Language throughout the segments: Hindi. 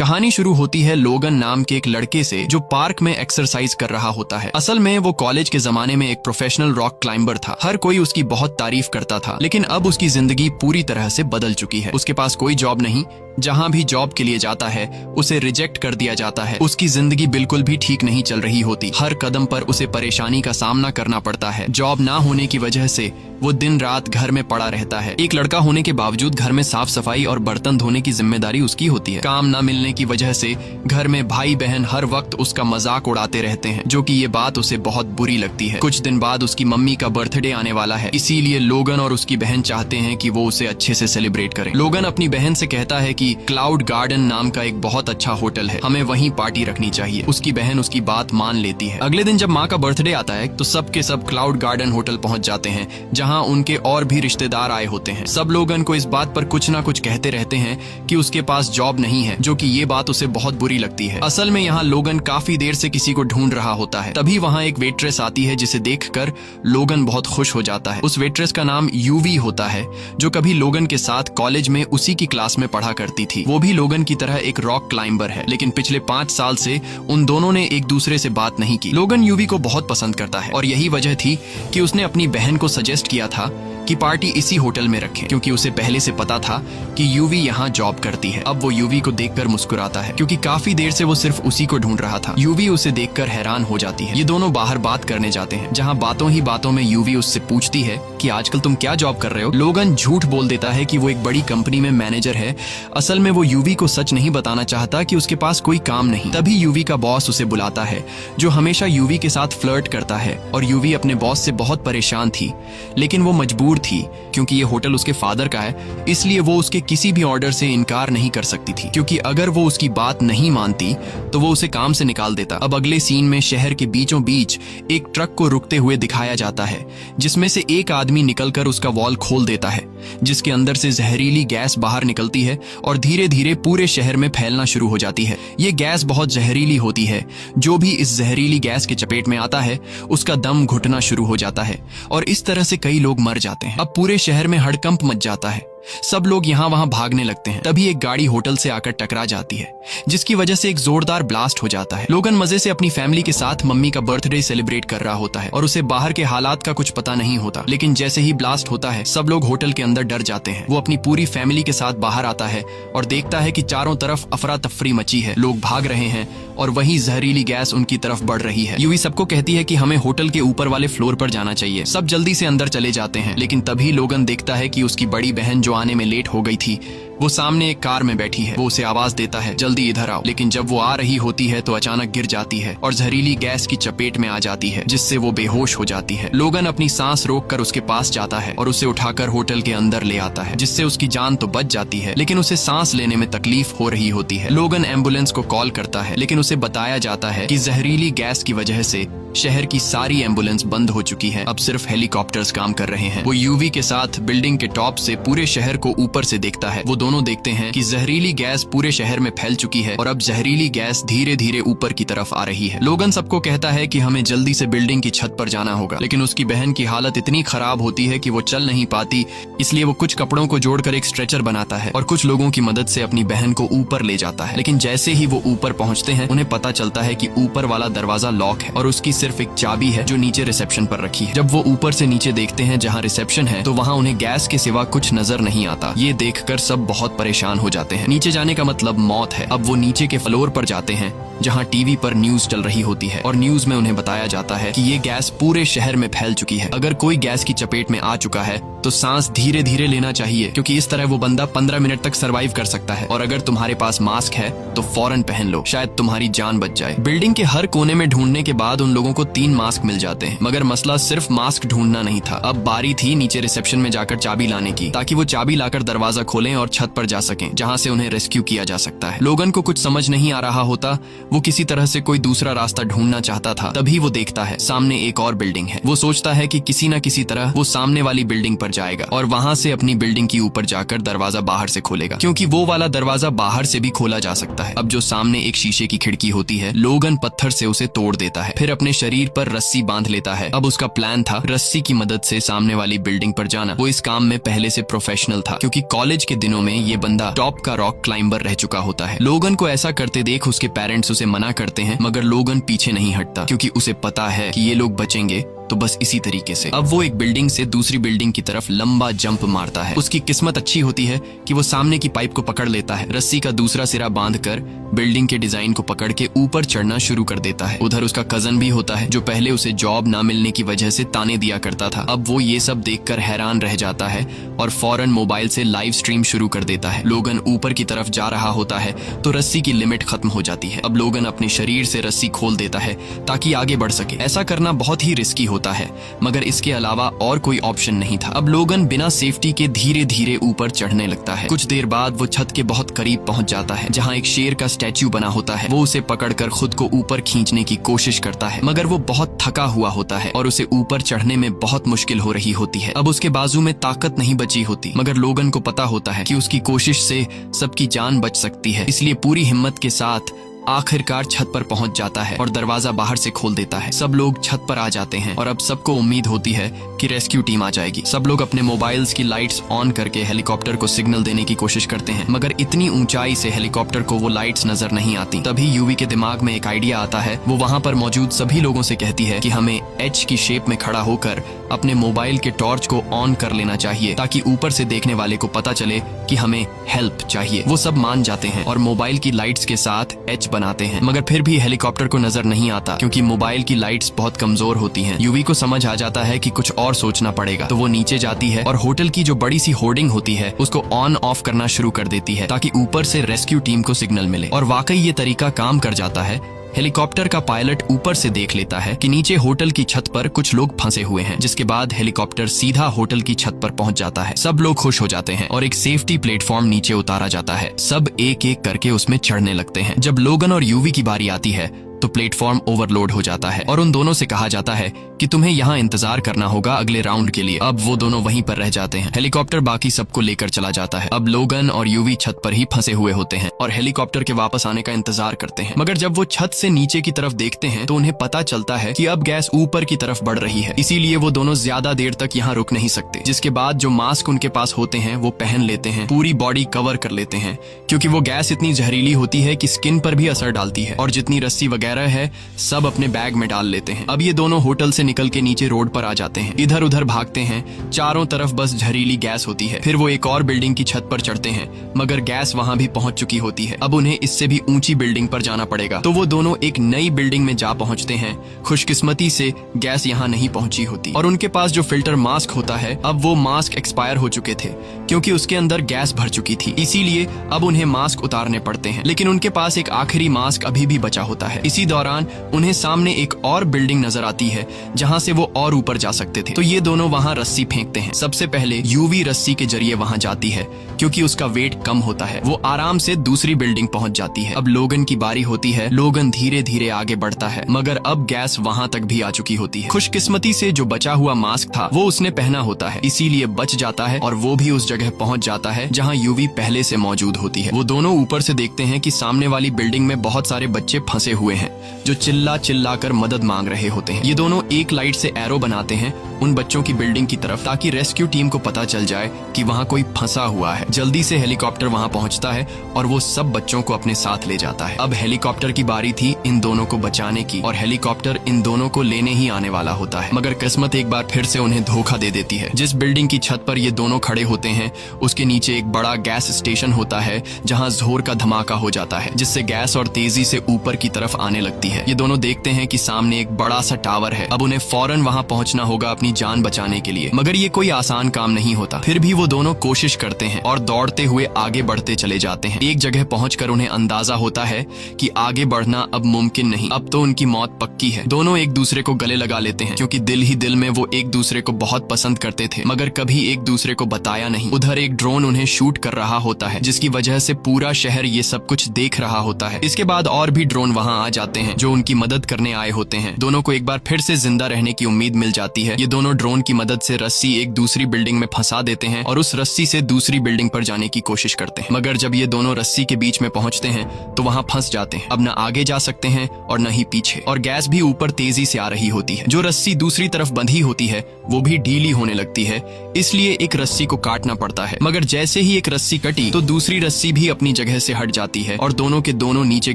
कहानी शुरू होती है लोगन नाम के एक लड़के से जो पार्क में एक्सरसाइज कर रहा होता है। असल में वो कॉलेज के जमाने में एक प्रोफेशनल रॉक क्लाइंबर था। हर कोई उसकी बहुत तारीफ करता था, लेकिन अब उसकी जिंदगी पूरी तरह से बदल चुकी है। उसके पास कोई जॉब नहीं, जहां भी जॉब के लिए जाता है उसे रिजेक्ट कर दिया जाता है। उसकी जिंदगी बिल्कुल भी ठीक नहीं चल रही होती। हर कदम पर उसे परेशानी का सामना करना पड़ता है। जॉब ना होने की वजह से वो दिन रात घर में पड़ा रहता है। एक लड़का होने के बावजूद घर में साफ सफाई और बर्तन धोने की जिम्मेदारी उसकी होती है। काम ना मिलने की वजह से घर में भाई बहन हर वक्त उसका मजाक उड़ाते रहते हैं, जो कि ये बात उसे बहुत बुरी लगती है। कुछ दिन बाद उसकी मम्मी का बर्थडे आने वाला है, इसीलिए लोगन और उसकी बहन चाहते हैं कि वो उसे अच्छे से सेलिब्रेट करें। लोगन अपनी बहन से कहता है कि क्लाउड गार्डन नाम का एक बहुत अच्छा होटल है, हमें वहीं पार्टी रखनी चाहिए। उसकी बहन उसकी बात मान लेती है। अगले दिन जब माँ का बर्थडे आता है तो सबके सब क्लाउड गार्डन होटल पहुंच जाते हैं, जहां उनके और भी रिश्तेदार आए होते हैं। सब लोगन को इस बात पर कुछ ना कुछ कहते रहते हैं कि उसके पास जॉब नहीं है, जो कि ये बात उसे बहुत बुरी लगती है। असल में यहाँ लोगन काफी देर से किसी को ढूंढ रहा होता है। तभी वहाँ एक वेट्रेस आती है, जिसे देखकर लोगन बहुत खुश हो जाता है। उस वेट्रेस का नाम यूवी होता है, जो कभी लोगन के साथ कॉलेज में उसी की क्लास में पढ़ा करती थी। वो भी लोगन की तरह एक रॉक क्लाइंबर है, लेकिन पिछले 5 साल से उन दोनों ने एक दूसरे से बात नहीं की। लोगन यूवी को बहुत पसंद करता है और यही वजह थी कि उसने अपनी बहन को सजेस्ट किया था कि पार्टी इसी होटल में रखें, क्योंकि उसे पहले से पता था कि यूवी यहाँ जॉब करती है। अब वो यूवी को देखकर मुस्कुराता है, क्योंकि काफी देर से वो सिर्फ उसी को ढूंढ रहा था। यूवी उसे देखकर हैरान हो जाती है। ये दोनों बाहर बात करने जाते हैं, जहाँ बातों ही बातों में यूवी उससे पूछती है कि आजकल तुम क्या जॉब कर रहे हो। लोगन झूठ बोल देता है कि वो एक बड़ी कंपनी में मैनेजर है। असल में वो यूवी को सच नहीं बताना चाहता कि उसके पास कोई काम नहीं। तभी यूवी का बॉस उसे बुलाता है, जो हमेशा यूवी के साथ फ्लर्ट करता है, और यूवी अपने बॉस से बहुत परेशान थी, लेकिन वो मजबूर थी क्योंकि ये होटल उसके फादर का है। इसलिए वो उसके किसी भी ऑर्डर से इनकार नहीं कर सकती थी, क्योंकि अगर वो उसकी बात नहीं मानती तो वो उसे काम से निकाल देता। अब अगले सीन में शहर के बीचों बीच एक ट्रक को रुकते हुए दिखाया जाता है, जिसमें से एक आदमी निकलकर उसका वॉल खोल देता है, जिसके अंदर से जहरीली गैस बाहर निकलती है और धीरे धीरे पूरे शहर में फैलना शुरू हो जाती है। ये गैस बहुत जहरीली होती है। जो भी इस जहरीली गैस के चपेट में आता है उसका दम घुटना शुरू हो जाता है, और इस तरह से कई लोग मर जाते हैं। अब पूरे शहर में हड़कंप मच जाता है। सब लोग यहाँ वहाँ भागने लगते हैं। तभी एक गाड़ी होटल से आकर टकरा जाती है, जिसकी वजह से एक जोरदार ब्लास्ट हो जाता है। लोगन मजे से अपनी फैमिली के साथ मम्मी का बर्थडे सेलिब्रेट कर रहा होता है और उसे बाहर के हालात का कुछ पता नहीं होता। लेकिन जैसे ही ब्लास्ट होता है सब लोग होटल के अंदर डर जाते हैं। वो अपनी पूरी फैमिली के साथ बाहर आता है और देखता है कि चारों तरफ अफरा तफरी मची है। लोग भाग रहे हैं और वहीं जहरीली गैस उनकी तरफ बढ़ रही है। यूवी सबको कहती है कि हमें होटल के ऊपर वाले फ्लोर पर जाना चाहिए। सब जल्दी से अंदर चले जाते हैं, लेकिन तभी लोगन देखता है कि उसकी बड़ी बहन जो आने में लेट हो गई थी, वो सामने एक कार में बैठी है। वो उसे आवाज देता है, जल्दी इधर आओ। लेकिन जब वो आ रही होती है तो अचानक गिर जाती है और जहरीली गैस की चपेट में आ जाती है, जिससे वो बेहोश हो जाती है। लोगन अपनी सांस रोककर उसके पास जाता है और उसे उठाकर होटल के अंदर ले आता है, जिससे उसकी जान तो बच जाती है, लेकिन उसे सांस लेने में तकलीफ हो रही होती है। लोगन एम्बुलेंस को कॉल करता है, लेकिन उसे बताया जाता है कि जहरीली गैस की वजह से शहर की सारी एम्बुलेंस बंद हो चुकी है। अब सिर्फ हेलीकॉप्टर्स काम कर रहे हैं। वो यूवी के साथ बिल्डिंग के टॉप से पूरे शहर को ऊपर से देखता है। वो दोनों देखते हैं कि जहरीली गैस पूरे शहर में फैल चुकी है और अब जहरीली गैस धीरे धीरे ऊपर की तरफ आ रही है। लोगन सबको कहता है कि हमें जल्दी से बिल्डिंग की छत पर जाना होगा, लेकिन उसकी बहन की हालत इतनी खराब होती है कि वो चल नहीं पाती। इसलिए वो कुछ कपड़ों को जोड़कर एक स्ट्रेचर बनाता है और कुछ लोगों की मदद से अपनी बहन को ऊपर ले जाता है। लेकिन जैसे ही वो ऊपर पहुंचते हैं उन्हें पता चलता है कि ऊपर वाला दरवाजा लॉक है और उसकी सिर्फ एक चाबी है जो नीचे रिसेप्शन पर रखी है। जब वो ऊपर से नीचे देखते हैं जहाँ रिसेप्शन है, तो वहाँ उन्हें गैस के सिवा कुछ नजर नहीं आता। ये देखकर सब बहुत परेशान हो जाते हैं। नीचे जाने का मतलब मौत है। अब वो नीचे के फ्लोर पर जाते हैं, जहाँ टीवी पर न्यूज चल रही होती है और न्यूज में उन्हें बताया जाता है कि ये गैस पूरे शहर में फैल चुकी है। अगर कोई गैस की चपेट में आ चुका है तो सांस धीरे धीरे लेना चाहिए, क्योंकि इस तरह वो बंदा 15 मिनट तक सरवाइव कर सकता है। और अगर तुम्हारे पास मास्क है तो फौरन पहन लो, शायद तुम्हारी जान बच जाए। बिल्डिंग के हर कोने में ढूंढने के बाद उन लोगों को 3 मास्क मिल जाते हैं, मगर मसला सिर्फ मास्क ढूंढना नहीं था। अब बारी थी नीचे रिसेप्शन में जाकर चाबी लाने की, ताकि वो चाबी लाकर दरवाजा खोलें और छत पर जा सकें, जहाँ से उन्हें रेस्क्यू किया जा सकता है। लोगन को कुछ समझ नहीं आ रहा होता, वो किसी तरह से कोई दूसरा रास्ता ढूंढना चाहता था, तभी वो देखता है सामने एक और बिल्डिंग है। वो सोचता है कि किसी न किसी तरह वो सामने वाली बिल्डिंग पर जाएगा और वहां से अपनी बिल्डिंग की ऊपर जाकर दरवाजा बाहर से खोलेगा, क्योंकि वो वाला दरवाजा बाहर से भी खोला जा सकता है। अब जो सामने एक शीशे की खिड़की होती है, लोगन पत्थर से उसे तोड़ देता है, फिर अपने शरीर पर रस्सी बांध लेता है। अब उसका प्लान था रस्सी की मदद से सामने वाली बिल्डिंग पर जाना। वो इस काम में पहले से प्रोफेशनल था, क्योंकि कॉलेज के दिनों में ये बंदा टॉप का रॉक क्लाइंबर रह चुका होता है। लोगन को ऐसा करते देख उसके पेरेंट्स उसे मना करते हैं, मगर लोगन पीछे नहीं हटता, क्योंकि उसे पता है कि ये लोग बचेंगे तो बस इसी तरीके से। अब वो एक बिल्डिंग से दूसरी बिल्डिंग की तरफ लंबा जंप मारता है। उसकी किस्मत अच्छी होती है कि वो सामने की पाइप को पकड़ लेता है। रस्सी का दूसरा सिरा बांधकर बिल्डिंग के डिजाइन को पकड़ के ऊपर चढ़ना शुरू कर देता है। उधर उसका कजन भी होता है, जो पहले उसे जॉब ना मिलने की वजह से ताने दिया करता था। अब वो ये सब देखकर हैरान रह जाता है और फौरन मोबाइल से लाइव स्ट्रीम शुरू कर देता है। लोगन ऊपर की तरफ जा रहा होता है तो रस्सी की लिमिट खत्म हो जाती है। अब लोगन अपने शरीर से रस्सी खोल देता है ताकि आगे बढ़ सके। ऐसा करना बहुत ही रिस्की होता है, मगर इसके अलावा और कोई ऑप्शन नहीं था। अब लोगन बिना सेफ्टी के धीरे धीरे ऊपर चढ़ने लगता है। कुछ देर बाद वो छत के बहुत करीब पहुंच जाता है, जहां एक शेर का स्टैच्यू बना होता है। वो उसे पकड़कर खुद को ऊपर खींचने की कोशिश करता है, मगर वो बहुत थका हुआ होता है और उसे ऊपर चढ़ने में बहुत मुश्किल हो रही होती है। अब उसके बाजू में ताकत नहीं बची होती, मगर लोगन को पता होता है कि उसकी कोशिश से सबकी जान बच सकती है, इसलिए पूरी हिम्मत के साथ आखिरकार छत पर पहुंच जाता है और दरवाजा बाहर से खोल देता है। सब लोग छत पर आ जाते हैं और अब सबको उम्मीद होती है कि रेस्क्यू टीम आ जाएगी। सब लोग अपने मोबाइल्स की लाइट्स ऑन करके हेलीकॉप्टर को सिग्नल देने की कोशिश करते हैं, मगर इतनी ऊंचाई से हेलीकॉप्टर को वो लाइट्स नजर नहीं आती। तभी यूवी के दिमाग में एक आइडिया आता है। वो वहां पर मौजूद सभी लोगों से कहती है कि हमें एच की शेप में खड़ा होकर अपने मोबाइल के टॉर्च को ऑन कर लेना चाहिए, ताकि ऊपर से देखने वाले को पता चले कि हमें हेल्प चाहिए। वो सब मान जाते हैं और मोबाइल की लाइट्स के साथ एच बनाते हैं, मगर फिर भी हेलीकॉप्टर को नजर नहीं आता, क्योंकि मोबाइल की लाइट्स बहुत कमजोर होती हैं। यूवी को समझ आ जाता है कि कुछ और सोचना पड़ेगा, तो वो नीचे जाती है और होटल की जो बड़ी सी होर्डिंग होती है उसको ऑन ऑफ करना शुरू कर देती है, ताकि ऊपर से रेस्क्यू टीम को सिग्नल मिले। और वाकई ये तरीका काम कर जाता है। हेलीकॉप्टर का पायलट ऊपर से देख लेता है कि नीचे होटल की छत पर कुछ लोग फंसे हुए हैं, जिसके बाद हेलीकॉप्टर सीधा होटल की छत पर पहुंच जाता है। सब लोग खुश हो जाते हैं और एक सेफ्टी प्लेटफॉर्म नीचे उतारा जाता है। सब एक एक करके उसमें चढ़ने लगते हैं। जब लोगन और यूवी की बारी आती है तो प्लेटफॉर्म ओवरलोड हो जाता है और उन दोनों से कहा जाता है कि तुम्हें यहाँ इंतजार करना होगा अगले राउंड के लिए। अब वो दोनों वहीं पर रह जाते हैं। हेलीकॉप्टर बाकी सबको लेकर चला जाता है। अब लोगन और यूवी छत पर ही फंसे हुए होते हैं और हेलीकॉप्टर के वापस आने का इंतजार करते हैं, मगर जब वो छत से नीचे की तरफ देखते हैं तो उन्हें पता चलता है कि अब गैस ऊपर की तरफ बढ़ रही है, इसीलिए वो दोनों ज्यादा देर तक यहाँ रुक नहीं सकते। जिसके बाद जो मास्क उनके पास होते हैं वो पहन लेते हैं, पूरी बॉडी कवर कर लेते हैं, क्योंकि वो गैस इतनी जहरीली होती है कि स्किन पर भी असर डालती है। और जितनी रस्सी वगैरह है सब अपने बैग में डाल लेते हैं। अब ये दोनों होटल से निकल के नीचे रोड पर आ जाते हैं। इधर उधर भागते हैं, चारों तरफ बस जहरीली गैस होती है। फिर वो एक और बिल्डिंग की छत पर चढ़ते हैं, मगर गैस वहां भी पहुंच चुकी होती है। अब उन्हें इससे भी ऊंची बिल्डिंग पर जाना पड़ेगा, तो वो दोनों एक नई बिल्डिंग में जा पहुंचते हैं। खुशकिस्मती से गैस यहाँ नहीं पहुंची होती और उनके पास जो फिल्टर मास्क होता है, अब वो मास्क एक्सपायर हो चुके थे, क्योंकि उसके अंदर गैस भर चुकी थी। इसीलिए अब उन्हें मास्क उतारने पड़ते हैं, लेकिन उनके पास एक आखिरी मास्क अभी भी बचा होता है। इसी दौरान उन्हें सामने एक और बिल्डिंग नजर आती है जहां से वो और ऊपर जा सकते थे, तो ये दोनों वहां रस्सी फेंकते हैं। सबसे पहले यूवी रस्सी के जरिए वहां जाती है, क्योंकि उसका वेट कम होता है। वो आराम से दूसरी बिल्डिंग पहुंच जाती है। अब लोगन की बारी होती है। लोगन धीरे धीरे आगे बढ़ता है, मगर अब गैस वहां तक भी आ चुकी होती है। खुशकिस्मती से जो बचा हुआ मास्क था वो उसने पहना होता है, इसीलिए बच जाता है और वो भी उस जगह पहुंच जाता है जहां यूवी पहले से मौजूद होती है। वो दोनों ऊपर से देखते हैं कि सामने वाली बिल्डिंग में बहुत सारे बच्चे फंसे हुए हैं, जो चिल्ला चिल्ला कर मदद मांग रहे होते हैं। ये दोनों एक लाइट से एरो बनाते हैं उन बच्चों की बिल्डिंग की तरफ, ताकि रेस्क्यू टीम को पता चल जाए कि वहाँ कोई फंसा हुआ है। जल्दी से हेलीकॉप्टर वहाँ पहुँचता है और वो सब बच्चों को अपने साथ ले जाता है। अब हेलीकॉप्टर की बारी थी इन दोनों को बचाने की, और हेलीकॉप्टर इन दोनों को लेने ही आने वाला होता है, मगर किस्मत एक बार फिर से उन्हें धोखा दे देती है। जिस बिल्डिंग की छत पर ये दोनों खड़े होते हैं उसके नीचे एक बड़ा गैस स्टेशन होता है, जहाँ जोर का धमाका हो जाता है, जिससे गैस और तेजी से ऊपर की तरफ आने लगती है। ये दोनों देखते हैं कि सामने एक बड़ा सा टावर है। अब उन्हें फौरन वहां पहुंचना होगा अपनी जान बचाने के लिए। मगर ये कोई आसान काम नहीं होता। फिर भी वो दोनों कोशिश करते हैं और दौड़ते हुए आगे बढ़ते चले जाते हैं। एक जगह पहुंचकर उन्हें अंदाजा होता है कि आगे बढ़ना अब मुमकिन नहीं, अब तो उनकी मौत पक्की है। दोनों एक दूसरे को गले लगा लेते हैं क्योंकि दिल ही दिल में वो एक दूसरे को बहुत पसंद करते थे, मगर कभी एक दूसरे को बताया नहीं। उधर एक ड्रोन उन्हें शूट कर रहा होता है, जिसकी वजह से पूरा शहर ये सब कुछ देख रहा होता है। इसके बाद और भी ड्रोन वहां आ जाते हैं जो उनकी मदद करने आए होते हैं। दोनों को एक बार फिर से जिंदा रहने की उम्मीद मिल जाती है। ये दोनों ड्रोन की मदद से रस्सी एक दूसरी बिल्डिंग में फंसा देते हैं और उस रस्सी से दूसरी बिल्डिंग पर जाने की कोशिश करते हैं। मगर जब ये दोनों रस्सी के बीच में पहुंचते हैं तो वहां फंस जाते हैं। अब न आगे जा सकते हैं और न ही पीछे, और गैस भी ऊपर तेजी से आ रही होती है। जो रस्सी दूसरी तरफ बंधी होती है वो भी ढीली होने लगती है, इसलिए एक रस्सी को काटना पड़ता है। मगर जैसे ही एक रस्सी कटी तो दूसरी रस्सी भी अपनी जगह से हट जाती है और दोनों के दोनों नीचे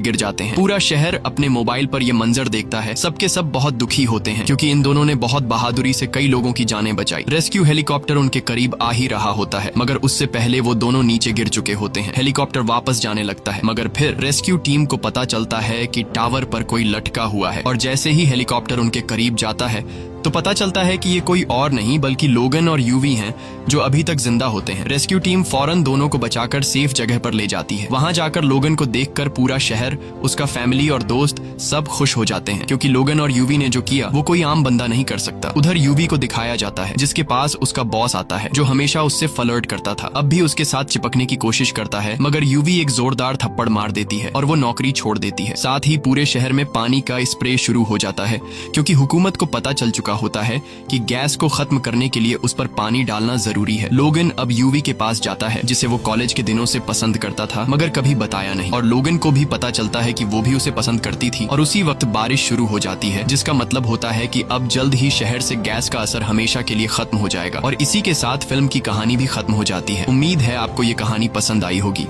गिर जाते हैं। पूरा शहर अपने मोबाइल पर यह मंजर देखता है। सबके सब बहुत दुखी होते हैं क्योंकि इन दोनों ने बहुत बहादुरी से कई लोगों की जानें बचाई। रेस्क्यू हेलीकॉप्टर उनके करीब आ ही रहा होता है, मगर उससे पहले वो दोनों नीचे गिर चुके होते हैं। हेलीकॉप्टर वापस जाने लगता है, मगर फिर रेस्क्यू टीम को पता चलता है कि टावर पर कोई लटका हुआ है, और जैसे ही हेलीकॉप्टर उनके करीब जाता है तो पता चलता है कि ये कोई और नहीं बल्कि लोगन और यूवी हैं जो अभी तक जिंदा होते हैं। रेस्क्यू टीम फौरन दोनों को बचाकर सेफ जगह पर ले जाती है। वहां जाकर लोगन को देखकर पूरा शहर, उसका फैमिली और दोस्त सब खुश हो जाते हैं क्योंकि लोगन और यूवी ने जो किया वो कोई आम बंदा नहीं कर सकता। उधर यूवी को दिखाया जाता है जिसके पास उसका बॉस आता है जो हमेशा उससे फ्लर्ट करता था। अब भी उसके साथ चिपकने की कोशिश करता है, मगर यूवी एक जोरदार थप्पड़ मार देती है और वो नौकरी छोड़ देती है। साथ ही पूरे शहर में पानी का स्प्रे शुरू हो जाता है क्योंकि हुकूमत को पता चल चुका होता है कि गैस को खत्म करने के लिए उस पर पानी डालना जरूरी है। लोगन अब यूवी के पास जाता है जिसे वो कॉलेज के दिनों से पसंद करता था मगर कभी बताया नहीं, और लोगन को भी पता चलता है कि वो भी उसे पसंद करती थी। और उसी वक्त बारिश शुरू हो जाती है जिसका मतलब होता है कि अब जल्द ही शहर से गैस का असर हमेशा के लिए खत्म हो जाएगा, और इसी के साथ फिल्म की कहानी भी खत्म हो जाती है। उम्मीद है आपको ये कहानी पसंद आई होगी।